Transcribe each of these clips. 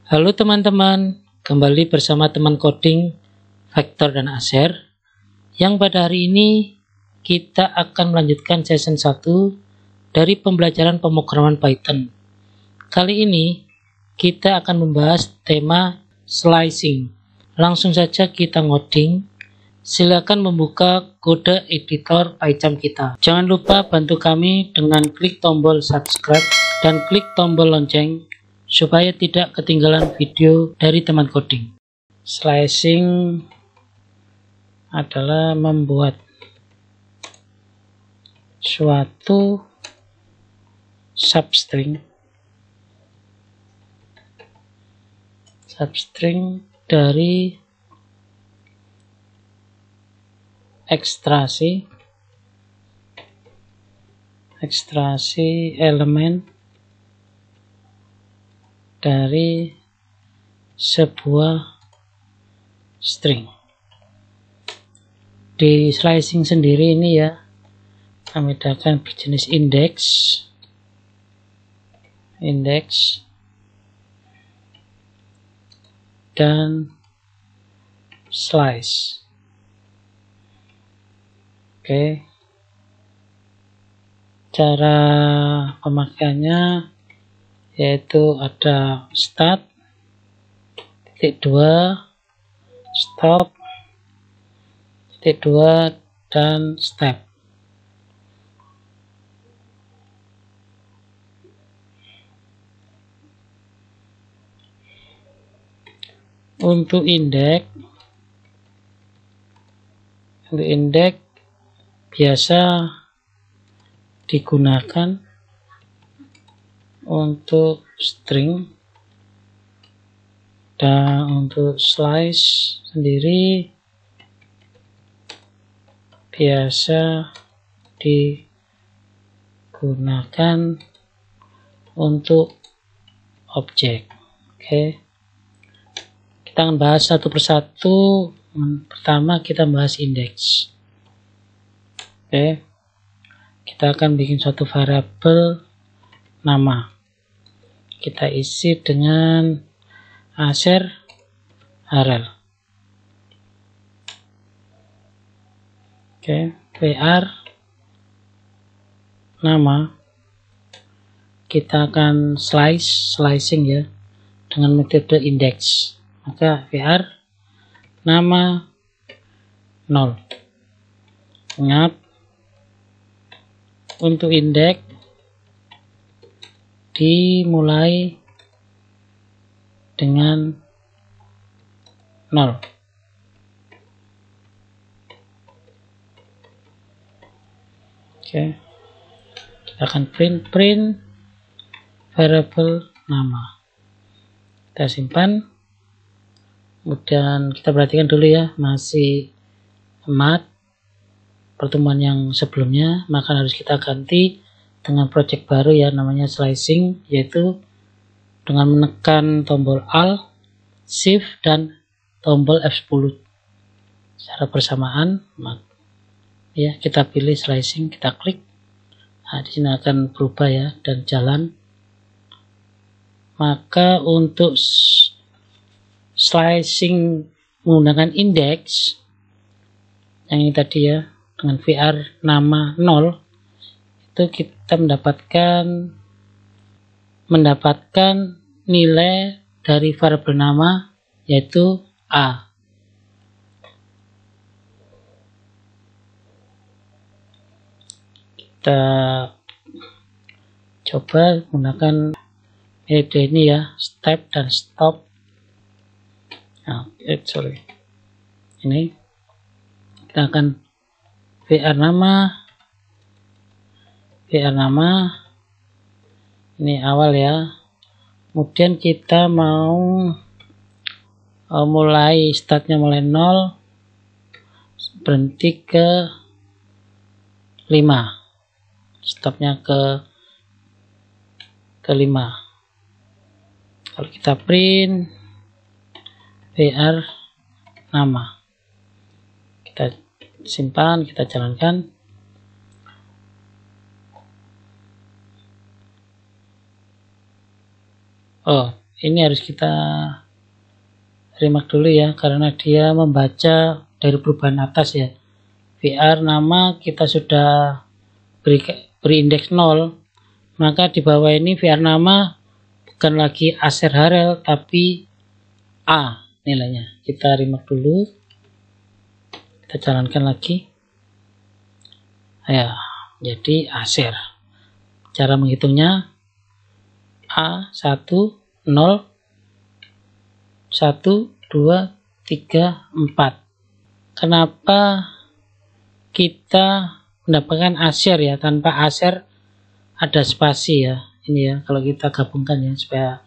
Halo teman-teman, kembali bersama teman coding Vector dan Acer, yang pada hari ini kita akan melanjutkan season 1 dari pembelajaran pemrograman Python. Kali ini kita akan membahas tema slicing. Langsung saja kita ngoding. Silakan membuka kode editor PyCharm kita. Jangan lupa bantu kami dengan klik tombol subscribe dan klik tombol lonceng supaya tidak ketinggalan video dari teman coding. Slicing adalah membuat suatu substring dari ekstraksi elemen dari sebuah string. Di slicing sendiri ini ya, kami bedakan berjenis index dan slice. Oke, cara pemakaiannya yaitu ada start, titik 2, stop, titik 2, dan step. Untuk indeks biasa digunakan untuk string, dan untuk slice sendiri biasa digunakan untuk objek. Oke, kita akan bahas satu persatu. Pertama kita bahas indeks. Oke, kita akan bikin suatu variabel nama. Kita isi dengan Acer RL. Oke, var nama. Kita akan slicing ya dengan metode index. Maka var nama 0. Ingat, untuk indeks dimulai dengan 0. Oke, kita akan print variabel nama. Kita simpan. Kemudian kita perhatikan dulu ya, masih mat pertemuan yang sebelumnya, maka harus kita ganti dengan project baru ya, namanya slicing, yaitu dengan menekan tombol Alt, Shift, dan tombol F10 secara bersamaan. Ya, kita pilih slicing, kita klik. Nah, di sini akan berubah ya dan jalan. Maka untuk slicing menggunakan indeks yang ini tadi ya, dengan var nama 0, itu kita mendapatkan nilai dari variabel nama yaitu A. Kita coba menggunakan metode ini ya, step dan stop. Ini kita akan var nama ini awal ya. Kemudian kita mau mulai startnya mulai 0, berhenti ke 5, stopnya ke 5. Kalau kita print var nama, kita simpan, kita jalankan. Oh, ini harus kita remark dulu ya, karena dia membaca dari perubahan atas ya. VR nama kita sudah beri indeks 0, maka di bawah ini VR nama bukan lagi Acer Harel tapi A nilainya. Kita remark dulu, kita jalankan lagi ya, jadi Acer. Cara menghitungnya A1 0 1 2 3 4. Kenapa kita mendapatkan Acer ya, tanpa Acer ada spasi ya, ini ya, kalau kita gabungkan ya supaya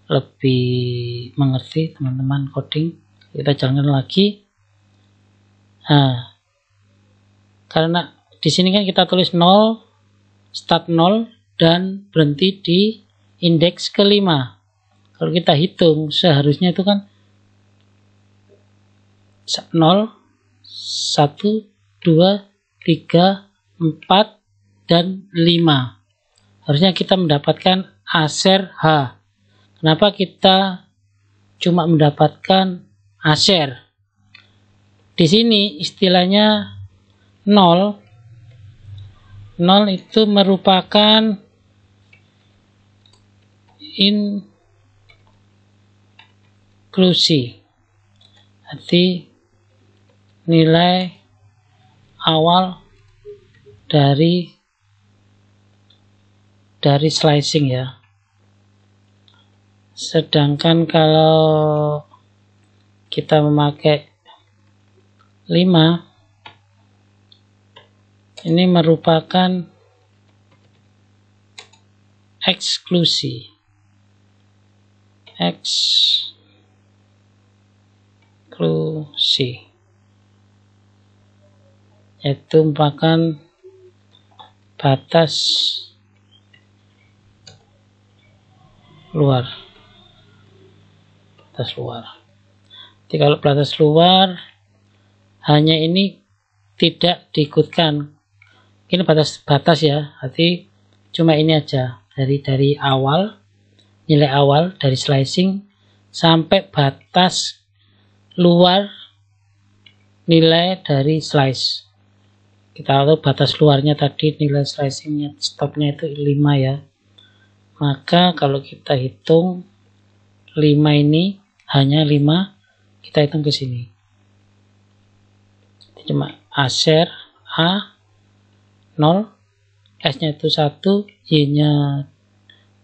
lebih mengerti teman-teman coding. Kita jalankan lagi. Nah, karena di sini kan kita tulis 0, start 0 dan berhenti di indeks kelima. Kalau kita hitung seharusnya itu kan 0 1 2 3 4 dan 5. Harusnya kita mendapatkan Acer H. Kenapa kita cuma mendapatkan Acer? Di sini istilahnya 0 itu merupakan inklusi. Arti nilai awal dari slicing ya. Sedangkan kalau kita memakai 5, ini merupakan eksklusi. Yaitu merupakan batas luar. Jadi kalau batas luar hanya ini tidak diikutkan. Ini batas ya, berarti cuma ini aja, dari awal, nilai awal dari slicing sampai batas luar nilai dari slice. Kita tahu batas luarnya tadi nilai slicingnya stopnya itu 5 ya. Maka kalau kita hitung 5 ini hanya 5, kita hitung ke sini. Cuma Acer A 0, S-nya itu 1, Y-nya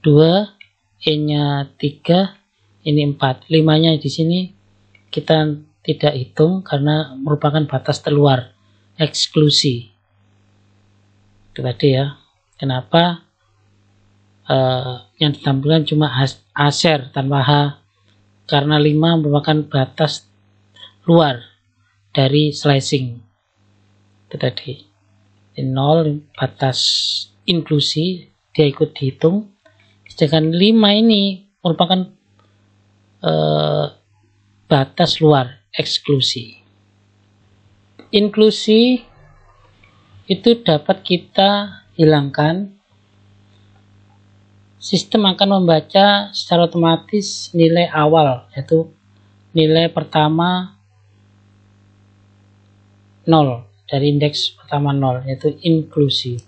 2, E-nya 3, ini 4. 5-nya di sini kita tidak hitung karena merupakan batas terluar, eksklusi. Itu tadi ya. Kenapa yang ditampilkan cuma Acer tanpa H? Karena 5 merupakan batas luar dari slicing. Itu tadi. 0 batas inklusi, dia ikut dihitung. Sedangkan 5 ini merupakan batas luar, eksklusi. Inklusi itu dapat kita hilangkan. Sistem akan membaca secara otomatis nilai awal, yaitu nilai pertama 0, dari indeks pertama 0, yaitu inklusi.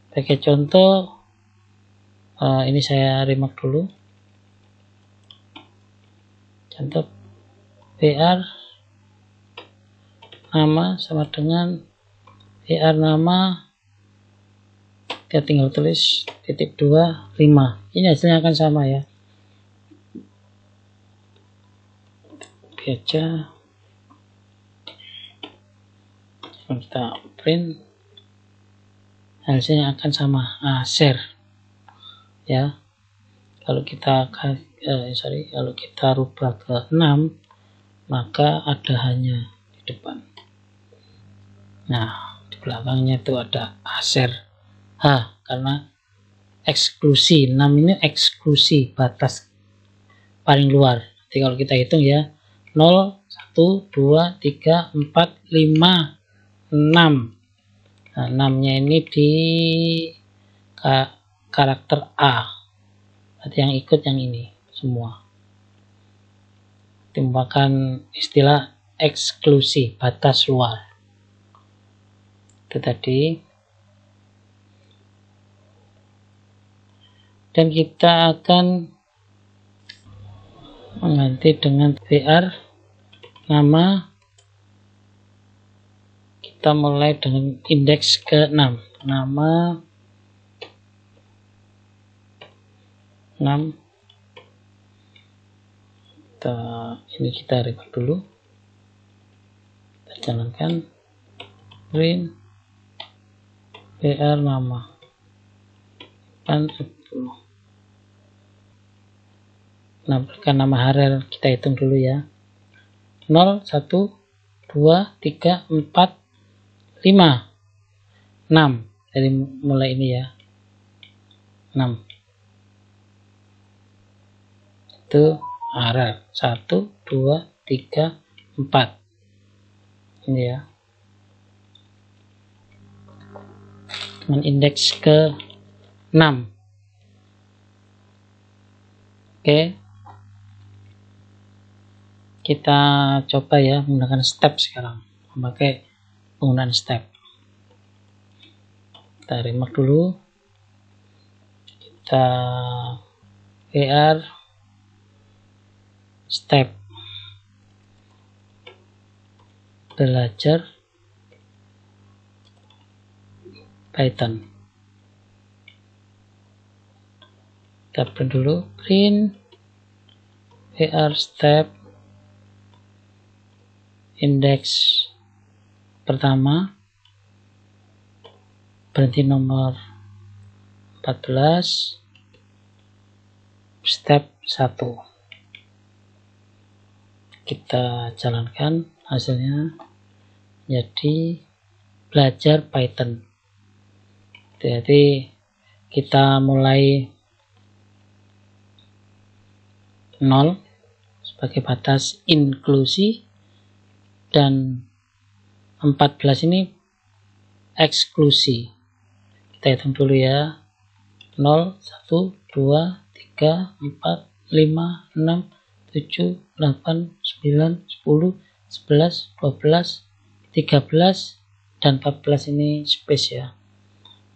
Sebagai contoh, ini saya remark dulu. Contoh VR nama sama dengan VR nama, kita tinggal tulis titik 2 5. Ini hasilnya akan sama ya. Baca, kita print, hasilnya akan sama, Acer ya. Kalau kita kalau kita rubah ke 6, maka ada hanya di depan. Nah, di belakangnya itu ada Acer H, karena eksklusi. 6 ini eksklusi, batas paling luar. Jadi kalau kita hitung ya, 0 1 2 3 4 5 6. Nah, 6 nya ini karakter A. Berarti yang ikut yang ini semua. Merupakan istilah eksklusi, batas luar. Itu tadi. Dan kita akan mengganti dengan var nama. Kita mulai dengan indeks ke-6. Nama 6. Ini kita record dulu. Kita jalankan. Print var nama. Nampilkan nama Harel, kita hitung dulu ya. 0, 1, 2, 3, 4, 5, 6. Dari mulai ini ya. 6. Itu Harel. 1, 2, 3, 4. Ini ya. Dengan indeks ke 6. Oke. Kita coba ya menggunakan step sekarang. Memakai penggunaan step. Kita remark dulu. Kita var step belajar Python. Kita print dulu, print var step indeks pertama, berhenti nomor 14, step 1. Kita jalankan, hasilnya jadi belajar Python. Jadi kita mulai 0 sebagai batas inklusi dan 14 ini eksklusi. Kita hitung dulu ya. 0, 1, 2, 3, 4, 5, 6, 7, 8, 9, 10, 11, 12, 13, dan 14 ini space ya.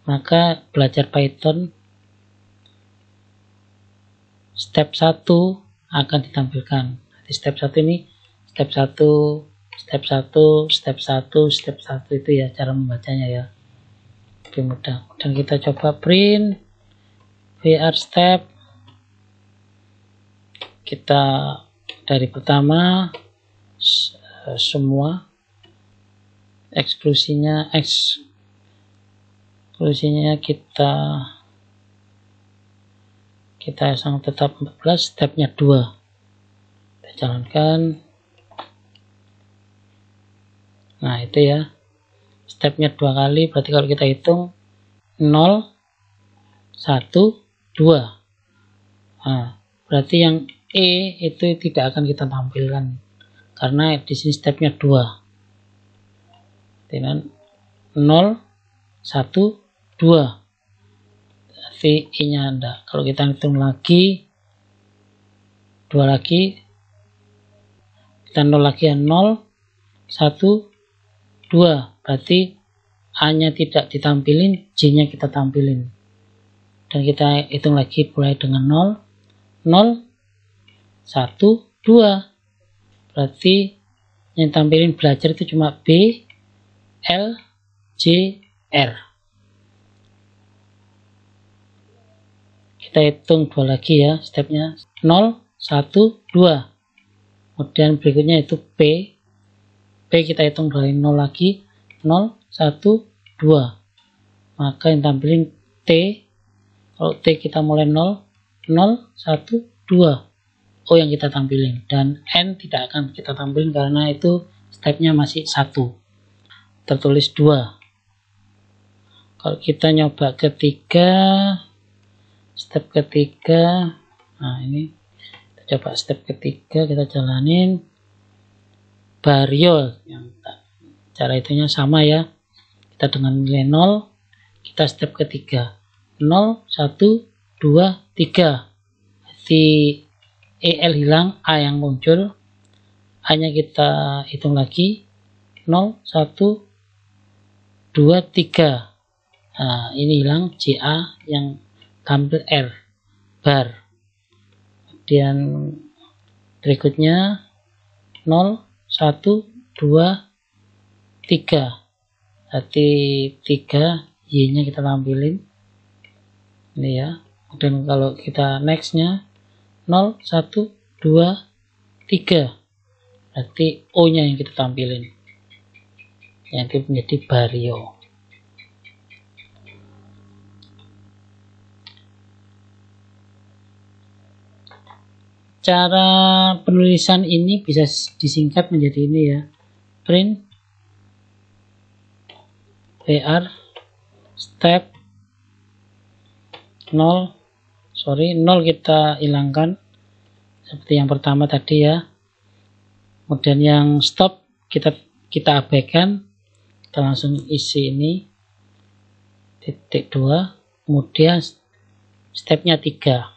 Maka belajar Python step 1 akan ditampilkan. Di step 1 ini step 1, step 1, step 1, step 1 itu ya cara membacanya ya. Lebih mudah. Dan kita coba print var step. Kita dari pertama semua eksklusinya kita sang tetap 14, stepnya 2. Kita jalankan. Nah itu ya, stepnya 2 kali, berarti kalau kita hitung 0, 1, 2. Nah, berarti yang E itu tidak akan kita tampilkan karena di sini stepnya 2. Dengan 0, 1, 2. Berarti I-nya enggak. Kalau kita hitung lagi 2 lagi, kita 0 lagi ya, 0, 1, 2. Berarti A-nya tidak ditampilin, J-nya kita tampilin. Dan kita hitung lagi mulai dengan 0, 0, 1, 2. Berarti yang tampilin belajar itu cuma B, L, J, R. Kita hitung 2 lagi ya stepnya. 0, 1, 2. Kemudian berikutnya itu P. P kita hitung dari 0 lagi. 0, 1, 2. Maka yang tampilin T. Kalau T kita mulai 0, 0, 1, 2. O yang kita tampilin. Dan N tidak akan kita tampilin karena itu stepnya masih 1. Tertulis 2. Kalau kita nyoba ketiga, step ketiga, nah ini kita coba step ketiga, kita jalanin Vario yang cara itunya sama ya. Kita dengan nilai 0, kita step ketiga 0, 0, 1, 2, 3. Jadi EL hilang, A yang muncul. A-nya kita hitung lagi. 0, 1, 2, 3. Nah, ini hilang, JA yang tampil R, bar. Kemudian berikutnya 0, 1, 2, 3. Berarti 3, Y-nya kita tampilin. Ini ya. Dan kalau kita next-nya 0, 1, 2, 3. Berarti O-nya yang kita tampilin. Yang menjadi Vario. Cara penulisan ini bisa disingkat menjadi ini ya. Print BR step 0 kita hilangkan seperti yang pertama tadi ya. Kemudian yang stop kita abaikan, kita langsung isi ini titik 2, kemudian stepnya 3.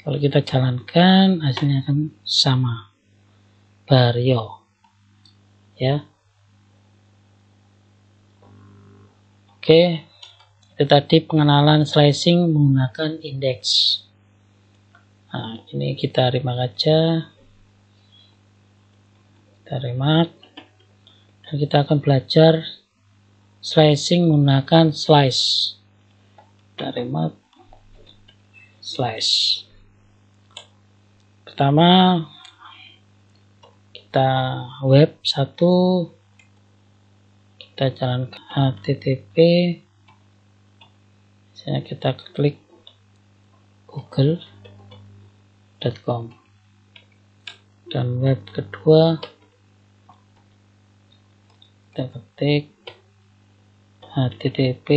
Kalau kita jalankan hasilnya akan sama, Vario ya. Oke, itu tadi pengenalan slicing menggunakan indeks. Nah, ini kita remark aja, kita remark, dan kita akan belajar slicing menggunakan slice. Kita remark slice. Pertama kita web 1, kita jalankan http, misalnya kita klik google.com, dan web kedua kita ketik http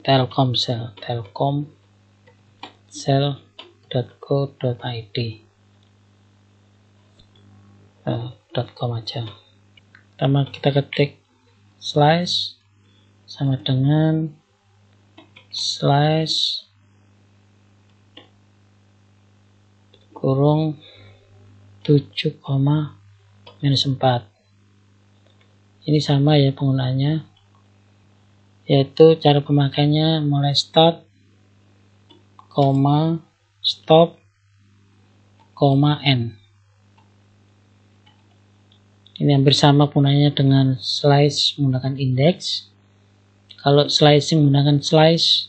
telkomsel.co.id, .com aja. Pertama kita ketik slice sama dengan slice kurung 7, -4. Ini sama ya penggunaannya, yaitu cara pemakaiannya mulai start, koma, stop, koma, end. Ini hampir sama penggunaannya dengan slice menggunakan indeks. Kalau slicing menggunakan slice,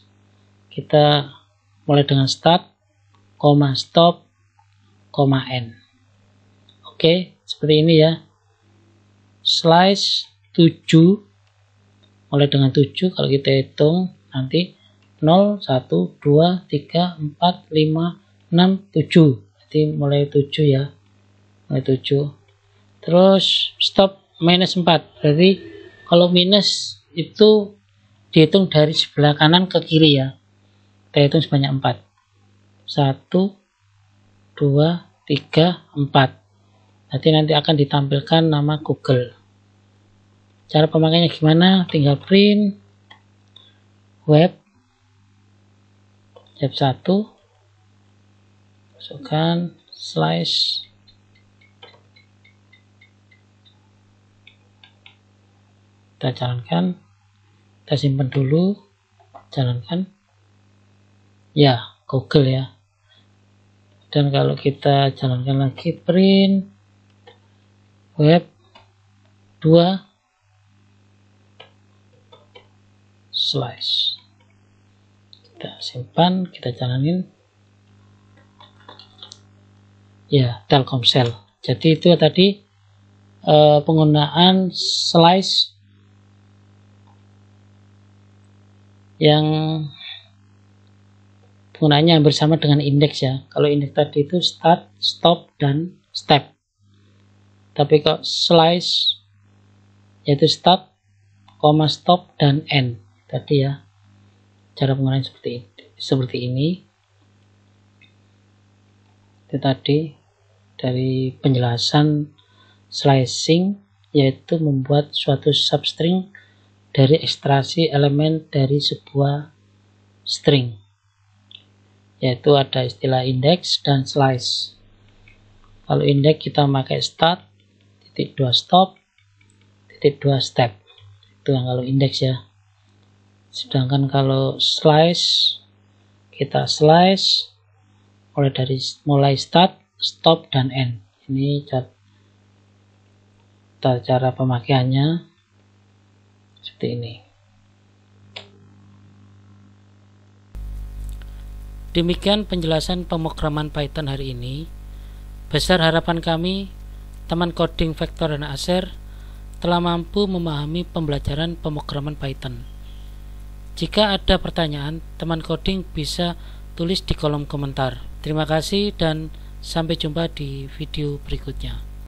kita mulai dengan start, koma, stop, koma, end. Oke, seperti ini ya. Slice 7, mulai dengan 7, kalau kita hitung nanti 0, 1, 2, 3, 4, 5, 6, 7. Berarti mulai 7 ya. Mulai 7. Terus stop -4. Berarti kalau minus itu dihitung dari sebelah kanan ke kiri ya. Kita hitung sebanyak 4. 1, 2, 3, 4. Nanti akan ditampilkan nama Google. Cara pemakaiannya gimana? Tinggal print web 1, masukkan slice, kita jalankan, kita simpan dulu, jalankan ya, Google ya. Dan kalau kita jalankan lagi print web 2 slice, kita simpan, kita jalanin ya, Telkomsel. Jadi itu tadi penggunaan slice yang penggunaannya bersama dengan indeks ya. Kalau indeks tadi itu start, stop, dan step. Tapi kalau slice yaitu start, koma, stop, dan end. Tadi ya. Cara penggunaan seperti ini. Itu tadi dari penjelasan slicing, yaitu membuat suatu substring dari ekstraksi elemen dari sebuah string, yaitu ada istilah index dan slice. Kalau index kita pakai start, titik 2 stop, titik 2 step. Itu yang kalau index ya. Sedangkan kalau slice, kita slice mulai start, stop, dan end. Ini cara pemakaiannya seperti ini. Demikian penjelasan pemrograman Python hari ini. Besar harapan kami, teman coding vektor dan ASER telah mampu memahami pembelajaran pemrograman Python. Jika ada pertanyaan, teman coding bisa tulis di kolom komentar. Terima kasih dan sampai jumpa di video berikutnya.